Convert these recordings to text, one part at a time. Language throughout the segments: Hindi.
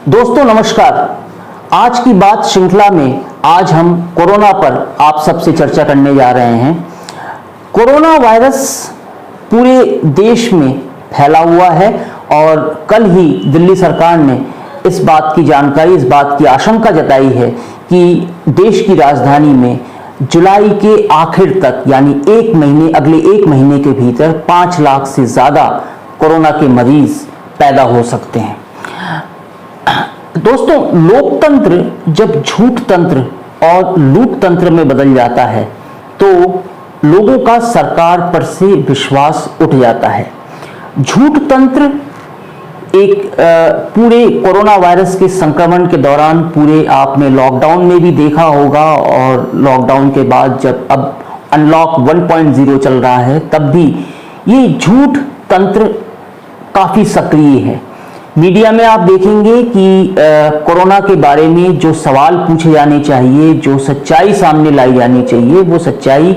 दोस्तों नमस्कार। आज की बात श्रृंखला में आज हम कोरोना पर आप सबसे चर्चा करने जा रहे हैं। कोरोना वायरस पूरे देश में फैला हुआ है और कल ही दिल्ली सरकार ने इस बात की जानकारी, इस बात की आशंका जताई है कि देश की राजधानी में जुलाई के आखिर तक यानी अगले एक महीने के भीतर 5 लाख से ज्यादा कोरोना के मरीज पैदा हो सकते हैं। दोस्तों, लोकतंत्र जब झूठ तंत्र और लूट तंत्र में बदल जाता है तो लोगों का सरकार पर से विश्वास उठ जाता है। झूठ तंत्र एक पूरे कोरोना वायरस के संक्रमण के दौरान पूरे आपने लॉकडाउन में भी देखा होगा और लॉकडाउन के बाद जब अब अनलॉक 1.0 चल रहा है तब भी ये झूठ तंत्र काफी सक्रिय है। मीडिया में आप देखेंगे कि कोरोना के बारे में जो सवाल पूछे जाने चाहिए, जो सच्चाई सामने लाई जानी चाहिए, वो सच्चाई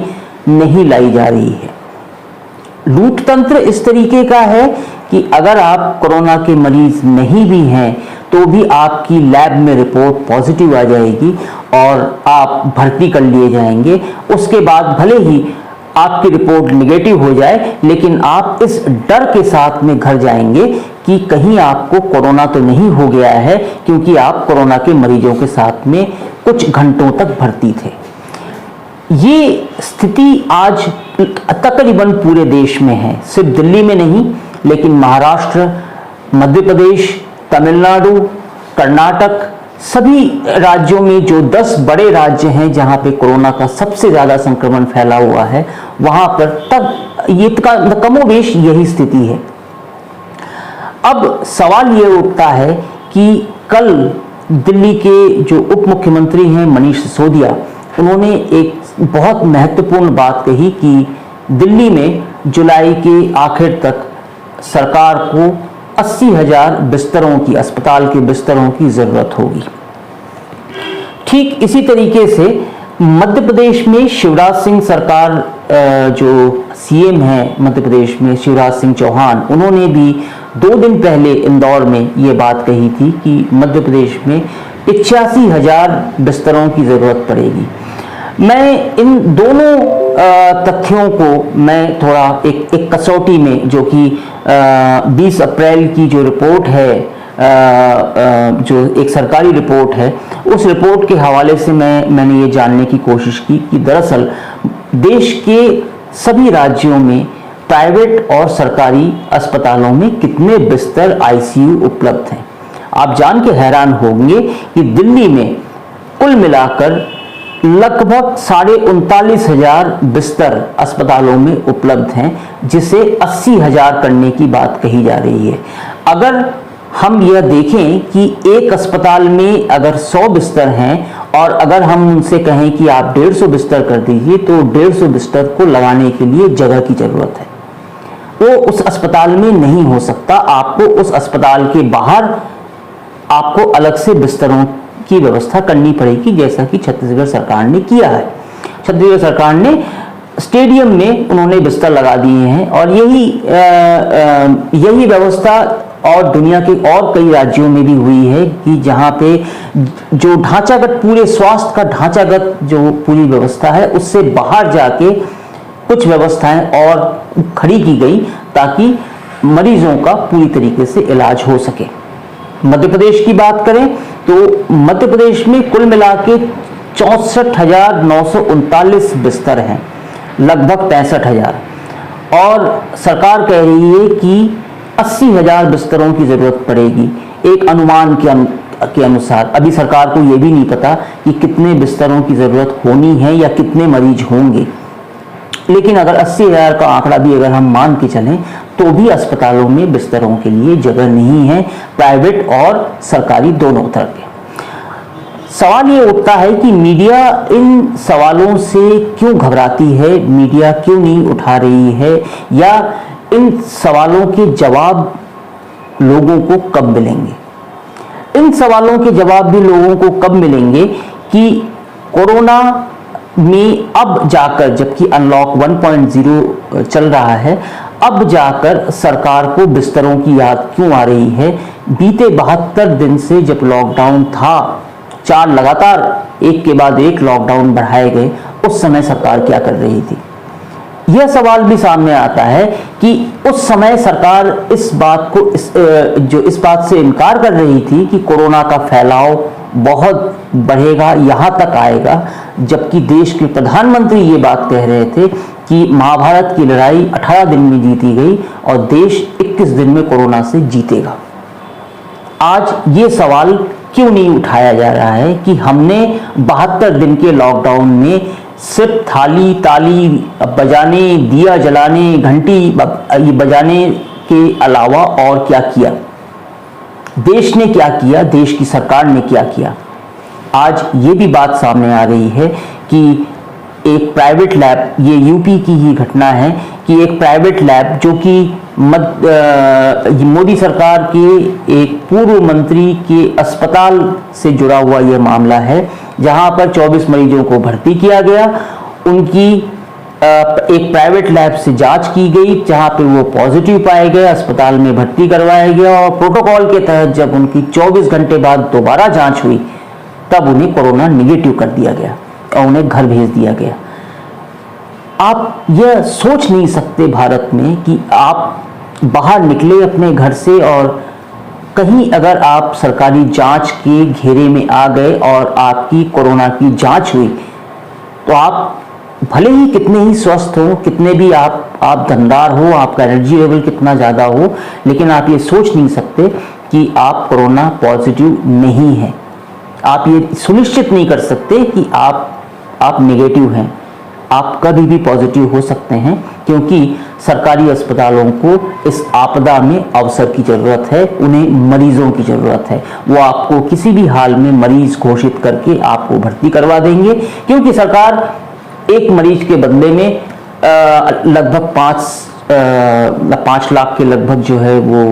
नहीं लाई जा रही है। लूट तंत्र इस तरीके का है कि अगर आप कोरोना के मरीज नहीं भी हैं तो भी आपकी लैब में रिपोर्ट पॉजिटिव आ जाएगी और आप भर्ती कर लिए जाएंगे। उसके बाद भले ही आपकी रिपोर्ट नेगेटिव हो जाए लेकिन आप इस डर के साथ में घर जाएंगे कि कहीं आपको कोरोना तो नहीं हो गया है, क्योंकि आप कोरोना के मरीजों के साथ में कुछ घंटों तक भर्ती थे। ये स्थिति आज तकरीबन पूरे देश में है, सिर्फ दिल्ली में नहीं लेकिन महाराष्ट्र, मध्य प्रदेश, तमिलनाडु, कर्नाटक, सभी राज्यों में जो 10 बड़े राज्य हैं जहां पे कोरोना का सबसे ज्यादा संक्रमण फैला हुआ है, वहां पर तक ये कमोबेश यही स्थिति है। अब सवाल ये उठता है कि कल दिल्ली के जो उप मुख्यमंत्री हैं मनीष सिसोदिया, उन्होंने एक बहुत महत्वपूर्ण बात कही कि दिल्ली में जुलाई के आखिर तक सरकार को 80,000 बिस्तरों की, अस्पताल के बिस्तरों की जरूरत होगी। ठीक इसी तरीके से मध्य प्रदेश में शिवराज सिंह सरकार, जो सीएम हैं मध्य प्रदेश में शिवराज सिंह चौहान, उन्होंने भी 2 दिन पहले इंदौर में ये बात कही थी कि मध्य प्रदेश में 85,000 बिस्तरों की जरूरत पड़ेगी। मैं इन दोनों तथ्यों को मैं थोड़ा एक कसौटी में, जो कि 20 अप्रैल की जो रिपोर्ट है, जो एक सरकारी रिपोर्ट है, उस रिपोर्ट के हवाले से मैंने ये जानने की कोशिश की कि दरअसल देश के सभी राज्यों में प्राइवेट और सरकारी अस्पतालों में कितने बिस्तर आईसीयू उपलब्ध हैं। आप जान के हैरान होंगे कि दिल्ली में कुल मिलाकर लगभग 39,500 बिस्तर अस्पतालों में उपलब्ध हैं, जिसे 80,000 करने की बात कही जा रही है। अगर हम यह देखें कि एक अस्पताल में अगर 100 बिस्तर हैं और अगर हम उनसे कहें कि आप 150 बिस्तर कर दीजिए, तो 150 बिस्तर को लगाने के लिए जगह की जरूरत है। वो उस अस्पताल में नहीं हो सकता। आपको उस अस्पताल के बाहर आपको अलग से बिस्तरों की व्यवस्था करनी पड़ेगी, जैसा कि छत्तीसगढ़ सरकार ने किया है। छत्तीसगढ़ सरकार ने स्टेडियम में उन्होंने बिस्तर लगा दिए हैं और यही व्यवस्था और दुनिया के और कई राज्यों में भी हुई है कि जहां पे जो ढांचागत, पूरे स्वास्थ्य का ढांचागत जो पूरी व्यवस्था है, उससे बाहर जाके कुछ व्यवस्थाएं और खड़ी की गई ताकि मरीजों का पूरी तरीके से इलाज हो सके। मध्य प्रदेश की बात करें तो मध्य प्रदेश में कुल मिला के 64,939 बिस्तर हैं, लगभग 65,000, और सरकार कह रही है कि 80,000 बिस्तरों की जरूरत पड़ेगी एक अनुमान के अनुसार। अभी सरकार को यह भी नहीं पता कि कितने बिस्तरों की जरूरत होनी है या कितने मरीज होंगे, लेकिन अगर 80,000 का आंकड़ा भी अगर हम मान के चलें तो भी अस्पतालों में बिस्तरों के लिए जगह नहीं है, प्राइवेट और सरकारी दोनों तरह के। सवाल ये उठता है कि मीडिया इन सवालों से क्यों घबराती है, मीडिया क्यों नहीं उठा रही है, या इन सवालों के जवाब लोगों को कब मिलेंगे। इन सवालों के जवाब भी लोगों को कब मिलेंगे कि कोरोना में अब जाकर, जबकि अनलॉक 1.0 चल रहा है, अब जाकर सरकार को बिस्तरों की याद क्यों आ रही है बीते 72 दिन से जब लॉकडाउन था, 4 लगातार एक के बाद एक लॉकडाउन बढ़ाए गए, उस समय सरकार क्या कर रही थी? यह सवाल भी सामने आता है कि उस समय सरकार इस बात से इनकार कर रही थी कि कोरोना का फैलाव बहुत बढ़ेगा, यहाँ तक आएगा, जबकि देश के प्रधानमंत्री ये बात कह रहे थे कि महाभारत की लड़ाई 18 दिन में जीती गई और देश 21 दिन में कोरोना से जीतेगा। आज ये सवाल क्यों नहीं उठाया जा रहा है कि हमने 72 दिन के लॉकडाउन में सिर्फ थाली ताली बजाने, दिया जलाने, घंटी बजाने के अलावा और क्या किया? देश ने क्या किया? देश की सरकार ने क्या किया? आज ये भी बात सामने आ रही है कि एक प्राइवेट लैब, ये यूपी की ही घटना है कि एक प्राइवेट लैब जो कि मोदी सरकार के एक पूर्व मंत्री के अस्पताल से जुड़ा हुआ यह मामला है, जहां पर 24 मरीजों को भर्ती किया गया। उनकी एक प्राइवेट लैब से जांच की गई, जहां पे वो पॉजिटिव पाए गए, अस्पताल में भर्ती करवाया गया और प्रोटोकॉल के तहत जब उनकी 24 घंटे बाद दोबारा जांच हुई, तब उन्हें कोरोना निगेटिव कर दिया गया और उन्हें घर भेज दिया गया। आप यह सोच नहीं सकते भारत में कि आप बाहर निकले अपने घर से और कहीं अगर आप सरकारी जांच के घेरे में आ गए और आपकी कोरोना की जांच हुई, तो आप भले ही कितने ही स्वस्थ हो, कितने भी आप धनदार हो, आपका एनर्जी लेवल कितना ज़्यादा हो, लेकिन आप ये सोच नहीं सकते कि आप कोरोना पॉजिटिव नहीं हैं। आप ये सुनिश्चित नहीं कर सकते कि आप नेगेटिव हैं। आप कभी भी पॉजिटिव हो सकते हैं, क्योंकि सरकारी अस्पतालों को इस आपदा में अवसर की ज़रूरत है, उन्हें मरीजों की ज़रूरत है। वो आपको किसी भी हाल में मरीज घोषित करके आपको भर्ती करवा देंगे, क्योंकि सरकार एक मरीज के बदले में लगभग 5 लाख के लगभग जो है वो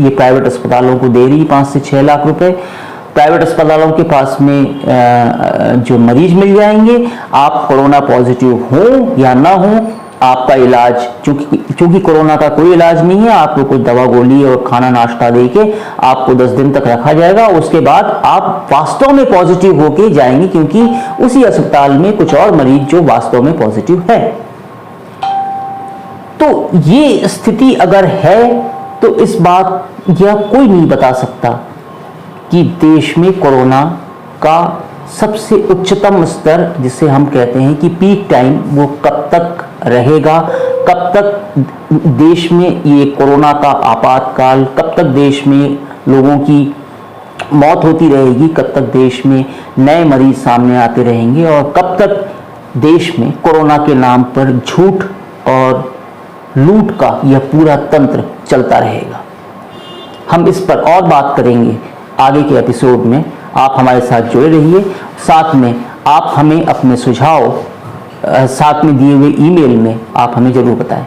ये प्राइवेट अस्पतालों को दे रही, 5 से 6 लाख रुपए प्राइवेट अस्पतालों के पास में जो मरीज मिल जाएंगे। आप कोरोना पॉजिटिव हो या ना हो, आपका इलाज, चूंकि कोरोना का कोई इलाज नहीं है, आपको कुछ दवा गोली और खाना नाश्ता देके आपको 10 दिन तक रखा जाएगा। उसके बाद आप वास्तव में पॉजिटिव होके जाएंगे, क्योंकि उसी अस्पताल में कुछ और मरीज जो वास्तव में पॉजिटिव है। तो ये स्थिति अगर है तो इस बात यह कोई नहीं बता सकता कि देश में कोरोना का सबसे उच्चतम स्तर, जिसे हम कहते हैं कि पीक टाइम, वो कब तक रहेगा, कब तक देश में ये कोरोना का आपातकाल, कब तक देश में लोगों की मौत होती रहेगी, कब तक देश में नए मरीज सामने आते रहेंगे और कब तक देश में कोरोना के नाम पर झूठ और लूट का यह पूरा तंत्र चलता रहेगा। हम इस पर और बात करेंगे आगे के एपिसोड में। आप हमारे साथ जुड़े रहिए। साथ में आप हमें अपने सुझाव साथ में दिए हुए ईमेल में आप हमें जरूर बताएं।